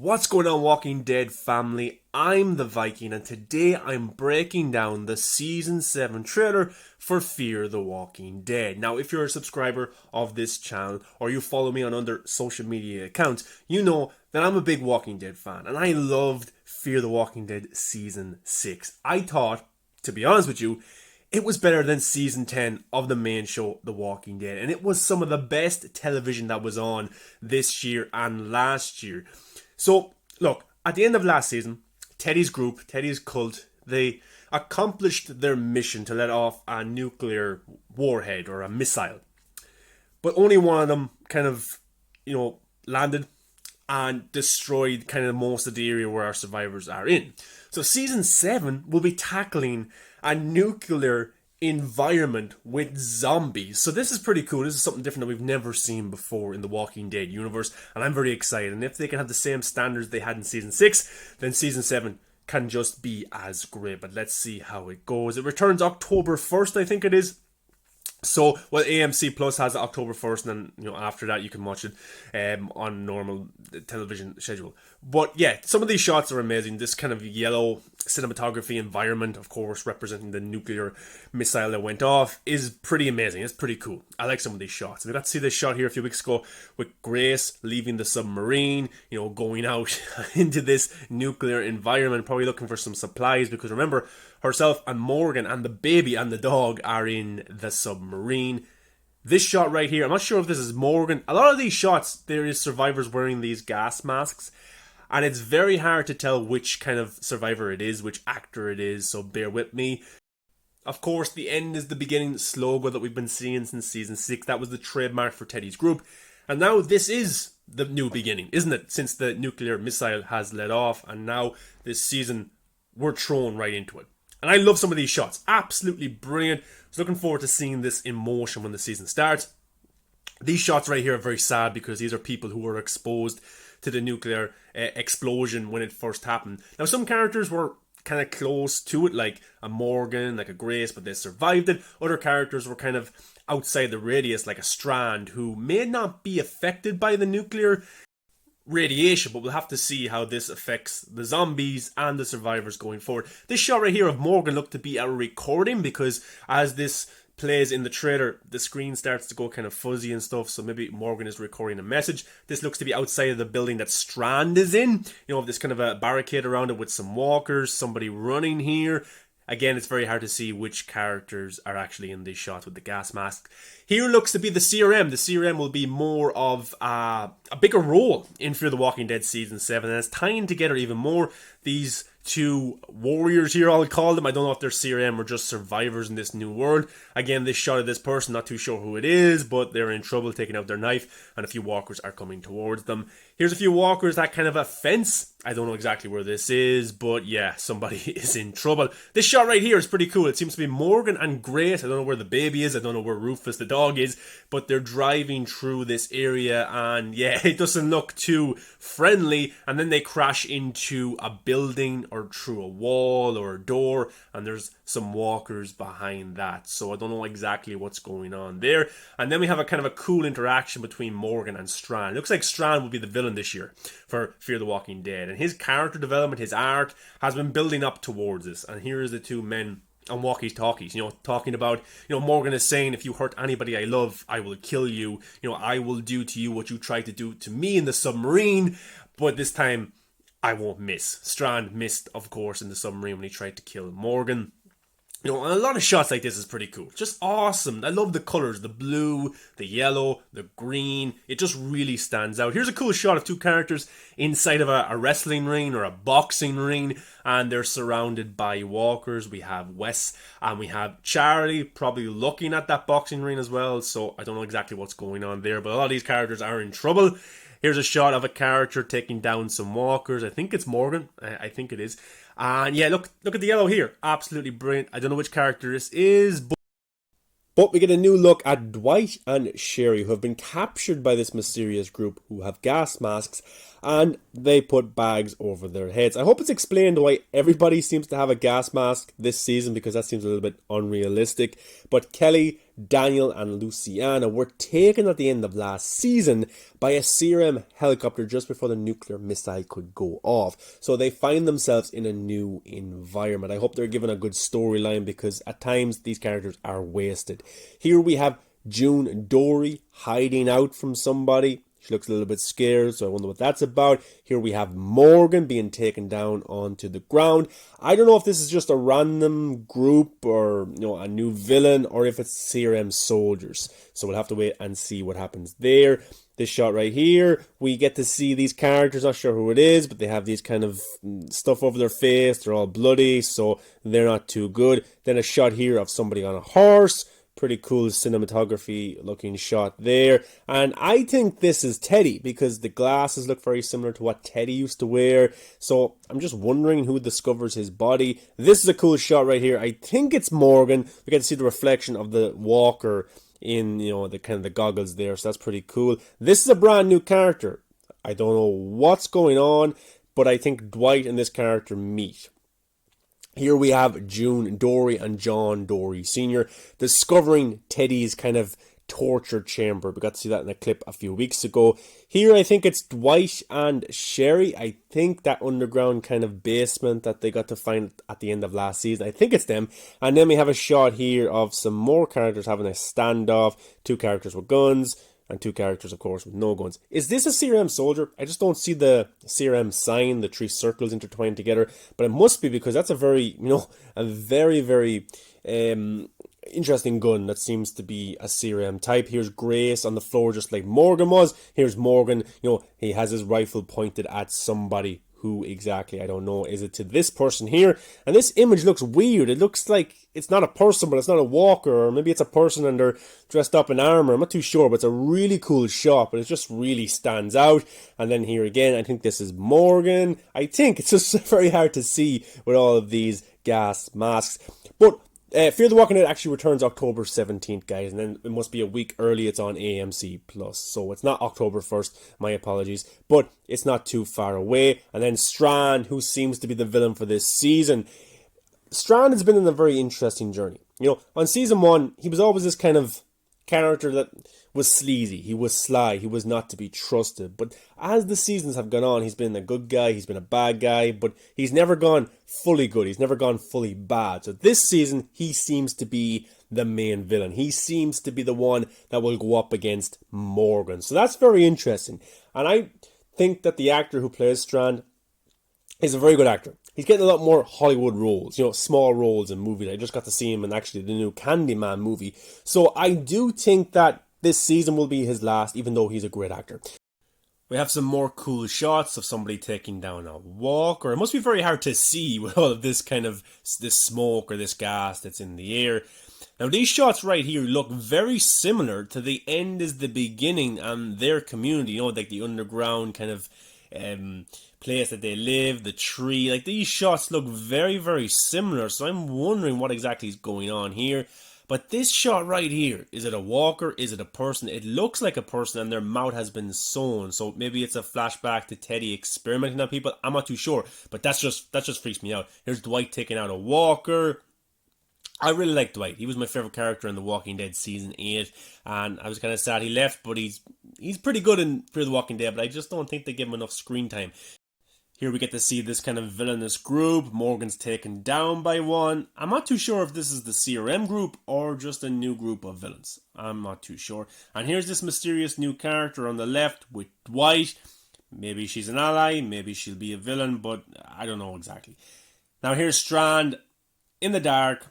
What's going on, Walking Dead family? I'm the Viking, and today I'm breaking down the Season 7 trailer for Fear the Walking Dead. Now, if you're a subscriber of this channel, or you follow me on other social media accounts, you know that I'm a big Walking Dead fan, and I loved Fear the Walking Dead Season 6. I thought, to be honest with you, it was better than Season 10 of the main show, The Walking Dead, and it was some of the best television that was on this year and last year. So, look, at the end of last season, Teddy's group, Teddy's cult, they accomplished their mission to let off a nuclear warhead or a missile. But only one of them kind of, landed and destroyed kind of most of the area where our survivors are in. So season 7 will be tackling a nuclear environment with zombies. So this is pretty cool. This is something different that we've never seen before in the Walking Dead universe, and I'm very excited. And if they can have the same standards they had in season 6, then season 7 can just be as great. But let's see how it goes. It returns October 1st, I think it is. So, well, AMC Plus has October 1st, and then, after that you can watch it on normal television schedule. But yeah, some of these shots are amazing. This kind of yellow cinematography environment, of course, representing the nuclear missile that went off, is pretty amazing. It's pretty cool. I like some of these shots. We got to see this shot here a few weeks ago with Grace leaving the submarine, going out into this nuclear environment, probably looking for some supplies, because remember, herself and Morgan and the baby and the dog are in the submarine. This shot right here, I'm not sure if this is Morgan. A lot of these shots, there is survivors wearing these gas masks, and it's very hard to tell which kind of survivor it is, which actor it is, so bear with me. Of course, the end is the beginning slogan that we've been seeing since season 6. That was the trademark for Teddy's group. And now this is the new beginning, isn't it? Since the nuclear missile has let off, and now this season, we're thrown right into it. And I love some of these shots. Absolutely brilliant. I was looking forward to seeing this in motion when the season starts. These shots right here are very sad because these are people who were exposed to the nuclear explosion when it first happened. Now, some characters were kind of close to it, like a Morgan, like a Grace, but they survived it. Other characters were kind of outside the radius, like a Strand, who may not be affected by the nuclear radiation, but we'll have to see how this affects the zombies and the survivors going forward. This shot right here of Morgan looked to be a recording, because as this plays in the trailer, the screen starts to go kind of fuzzy and stuff, so maybe Morgan is recording a message. This looks to be outside of the building that Strand is in. This kind of a barricade around it with some walkers, somebody running here. Again, it's very hard to see which characters are actually in these shots with the gas mask. Here looks to be the CRM. The CRM will be more of a bigger role in Fear the Walking Dead Season 7. And it's tying together even more these two warriors here, I'll call them. I don't know if they're CRM or just survivors in this new world. Again, this shot of this person, not too sure who it is, but they're in trouble taking out their knife, and a few walkers are coming towards them. Here's a few walkers, that kind of a fence. I don't know exactly where this is, but yeah, somebody is in trouble. This shot right here is pretty cool. It seems to be Morgan and Grace. I don't know where the baby is. I don't know where Rufus the dog is, but they're driving through this area, and yeah, it doesn't look too friendly. And then they crash into a building or through a wall or a door, and there's some walkers behind that. So I don't know exactly what's going on there. And then we have a kind of a cool interaction between Morgan and Strand. It looks like Strand will be the villain this year for Fear the Walking Dead, and his character development, his arc, has been building up towards this. And here is the two men on walkie-talkies, talking about, Morgan is saying, if you hurt anybody I love, I will kill you. I will do to you what you tried to do to me in the submarine, but this time I won't miss. Strand missed, of course, in the submarine when he tried to kill Morgan. And a lot of shots like this is pretty cool. Just awesome. I love the colors. The blue, the yellow, the green. It just really stands out. Here's a cool shot of two characters inside of a wrestling ring or a boxing ring, and they're surrounded by walkers. We have Wes and we have Charlie probably looking at that boxing ring as well, so I don't know exactly what's going on there, but a lot of these characters are in trouble. Here's a shot of a character taking down some walkers. I think it's Morgan. I think it is. And yeah, look at the yellow here. Absolutely brilliant. I don't know which character this is, but we get a new look at Dwight and Sherry, who have been captured by this mysterious group who have gas masks, and they put bags over their heads. I hope it's explained why everybody seems to have a gas mask this season, because that seems a little bit unrealistic. But Kelly, Daniel, and Luciana were taken at the end of last season by a CRM helicopter just before the nuclear missile could go off. So they find themselves in a new environment. I hope they're given a good storyline, because at times these characters are wasted. Here we have June Dory hiding out from somebody. She looks a little bit scared, so I wonder what that's about. Here we have Morgan being taken down onto the ground. I don't know if this is just a random group or a new villain, or if it's CRM soldiers. So we'll have to wait and see what happens there. This shot right here, we get to see these characters, not sure who it is, but they have these kind of stuff over their face. They're all bloody, so they're not too good. Then a shot here of somebody on a horse. Pretty cool cinematography looking shot there. And I think this is Teddy, because the glasses look very similar to what Teddy used to wear. So I'm just wondering who discovers his body. This is a cool shot right here. I think it's Morgan. We get to see the reflection of the walker in the kind of the goggles there. So that's pretty cool. This is a brand new character. I don't know what's going on, but I think Dwight and this character meet. Here we have June Dory and John Dory Sr. discovering Teddy's kind of torture chamber. We got to see that in a clip a few weeks ago. Here I think it's Dwight and Sherry. I think that underground kind of basement that they got to find at the end of last season. I think it's them. And then we have a shot here of some more characters having a standoff. 2 characters with guns. And 2 characters, of course, with no guns. Is this a CRM soldier? I just don't see the CRM sign, the 3 circles intertwined together. But it must be, because that's a very, a very, very interesting gun that seems to be a CRM type. Here's Grace on the floor, just like Morgan was. Here's Morgan, he has his rifle pointed at somebody. Who exactly? I don't know. Is it to this person here? And this image looks weird. It looks like it's not a person, but it's not a walker. Or maybe it's a person and they're dressed up in armor. I'm not too sure, but it's a really cool shot. But it just really stands out. And then here again, I think this is Morgan. I think it's just very hard to see with all of these gas masks. But Fear the Walking Dead actually returns October 17th, guys, and then it must be a week early. It's on AMC Plus, so it's not October 1st, my apologies, but it's not too far away. And then Strand, who seems to be the villain for this season. Strand has been in a very interesting journey. On season 1, he was always this kind of character that was sleazy, he was sly, he was not to be trusted. But as the seasons have gone on, he's been a good guy, he's been a bad guy, but he's never gone fully good, he's never gone fully bad. So this season, he seems to be the main villain. He seems to be the one that will go up against Morgan. So that's very interesting. And I think that the actor who plays Strand is a very good actor. He's getting a lot more Hollywood roles, small roles in movies. I just got to see him in actually the new Candyman movie. So I do think that this season will be his last, even though he's a great actor. We have some more cool shots of somebody taking down a walker. It must be very hard to see with all of this kind of this smoke or this gas that's in the air. Now these shots right here look very similar to The End is the Beginning and their community, like the underground kind of place that they live, the tree. Like these shots look very, very similar. So I'm wondering what exactly is going on here. But this shot right here, is it a walker? Is it a person? It looks like a person and their mouth has been sewn. So maybe it's a flashback to Teddy experimenting on people. I'm not too sure. But that just freaks me out. Here's Dwight taking out a walker. I really like Dwight. He was my favourite character in The Walking Dead Season 8. And I was kind of sad he left. But he's pretty good in Fear the Walking Dead. But I just don't think they give him enough screen time. Here we get to see this kind of villainous group. Morgan's taken down by one. I'm not too sure if this is the CRM group or just a new group of villains. I'm not too sure. And here's this mysterious new character on the left with Dwight. Maybe she's an ally, maybe she'll be a villain, but I don't know exactly. Now here's Strand in the dark,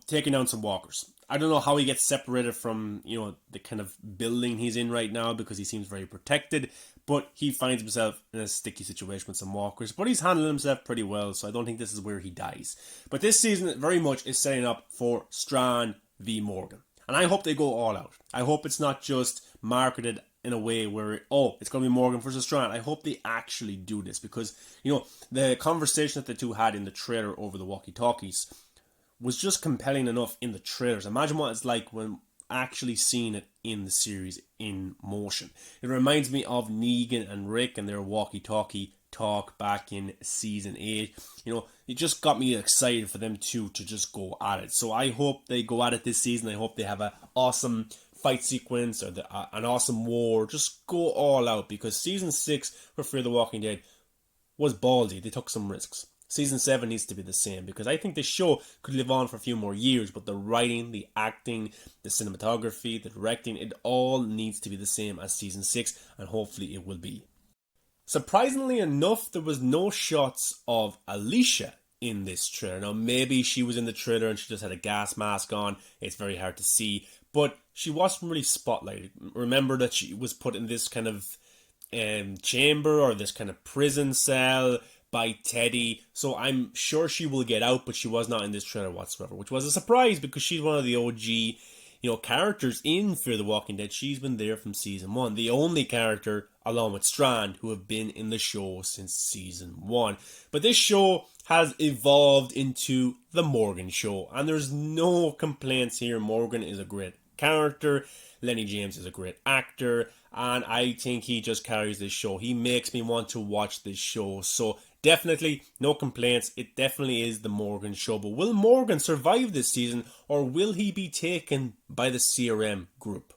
taking down some walkers. I don't know how he gets separated from, the kind of building he's in right now because he seems very protected. But he finds himself in a sticky situation with some walkers. But he's handling himself pretty well, so I don't think this is where he dies. But this season very much is setting up for Strand v Morgan. And I hope they go all out. I hope it's not just marketed in a way where, it's going to be Morgan versus Strand. I hope they actually do this. Because, the conversation that the two had in the trailer over the walkie-talkies was just compelling enough in the trailers. Imagine what it's like when actually seen it in the series in motion. It reminds me of Negan and Rick and their walkie-talkie talk back in season 8. It just got me excited for them two to just go at it. So I hope they go at it this season. I hope they have an awesome fight sequence or an awesome war. Just go all out, because season 6 for Fear the Walking Dead was ballsy. They took some risks. Season 7 needs to be the same, because I think this show could live on for a few more years, but the writing, the acting, the cinematography, the directing, it all needs to be the same as season 6, and hopefully it will be. Surprisingly enough, there was no shots of Alicia in this trailer. Now, maybe she was in the trailer and she just had a gas mask on. It's very hard to see, but she wasn't really spotlighted. Remember that she was put in this kind of chamber or this kind of prison cell by Teddy, so I'm sure she will get out, but she was not in this trailer whatsoever, which was a surprise because she's one of the OG characters in Fear the Walking Dead. She's been there from season 1, the only character along with Strand who have been in the show since season 1. But this show has evolved into the Morgan show, and there's no complaints here. Morgan is a great character, Lenny James is a great actor, and I think he just carries this show. He makes me want to watch this show, so definitely no complaints. It definitely is the Morgan show. But will Morgan survive this season, or will he be taken by the CRM group?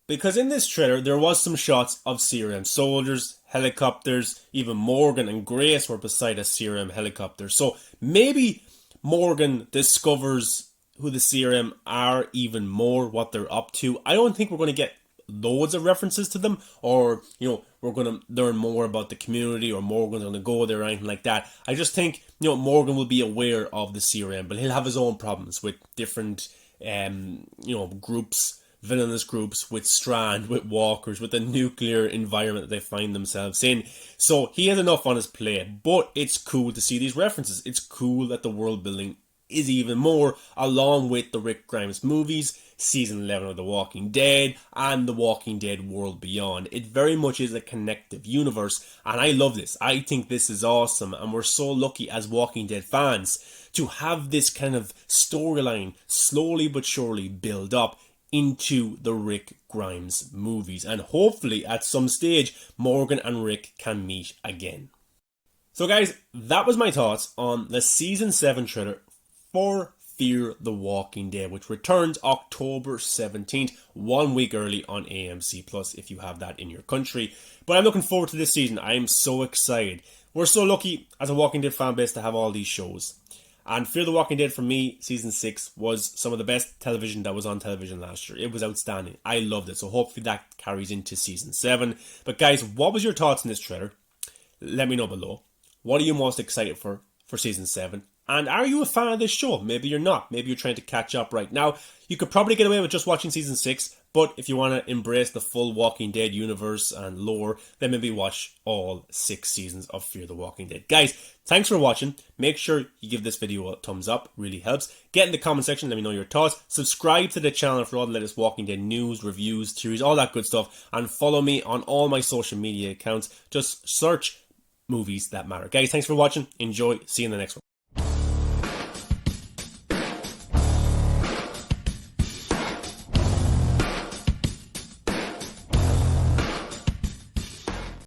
Because in this trailer there was some shots of CRM soldiers, helicopters, even Morgan and Grace were beside a CRM helicopter. So maybe Morgan discovers who the CRM are even more, what they're up to. I don't think we're going to get loads of references to them, or we're going to learn more about the community, or Morgan's going to go there or anything like that. I just think Morgan will be aware of the CRM, but he'll have his own problems with different groups, villainous groups, with Strand, with walkers, with the nuclear environment that they find themselves in. So he has enough on his plate, but it's cool to see these references. It's cool that the world building is even more, along with the Rick Grimes movies, season 11 of The Walking Dead, and The Walking Dead World Beyond. It very much is a connective universe, and I love this. I think this is awesome, and we're so lucky as Walking Dead fans to have this kind of storyline slowly but surely build up into the Rick Grimes movies, and hopefully at some stage Morgan and Rick can meet again. So guys, that was my thoughts on the season 7 trailer for Fear the Walking Dead, which returns October 17th, 1 week early on AMC Plus if you have that in your country. But I'm looking forward to this season. I am so excited. We're so lucky as a Walking Dead fan base to have all these shows. And Fear the Walking Dead for me, season 6, was some of the best television that was on television last year. It was outstanding. I loved it. So hopefully that carries into season 7. But guys, what was your thoughts on this trailer? Let me know below. What are you most excited for season 7? And are you a fan of this show? Maybe you're not. Maybe you're trying to catch up right now. You could probably get away with just watching season 6, but if you want to embrace the full Walking Dead universe and lore, then maybe watch all 6 seasons of Fear the Walking Dead. Guys, thanks for watching. Make sure you give this video a thumbs up. Really helps. Get in the comment section. Let me know your thoughts. Subscribe to the channel for all the latest Walking Dead news, reviews, theories, all that good stuff. And follow me on all my social media accounts. Just search Movies That Matter. Guys, thanks for watching. Enjoy. See you in the next one.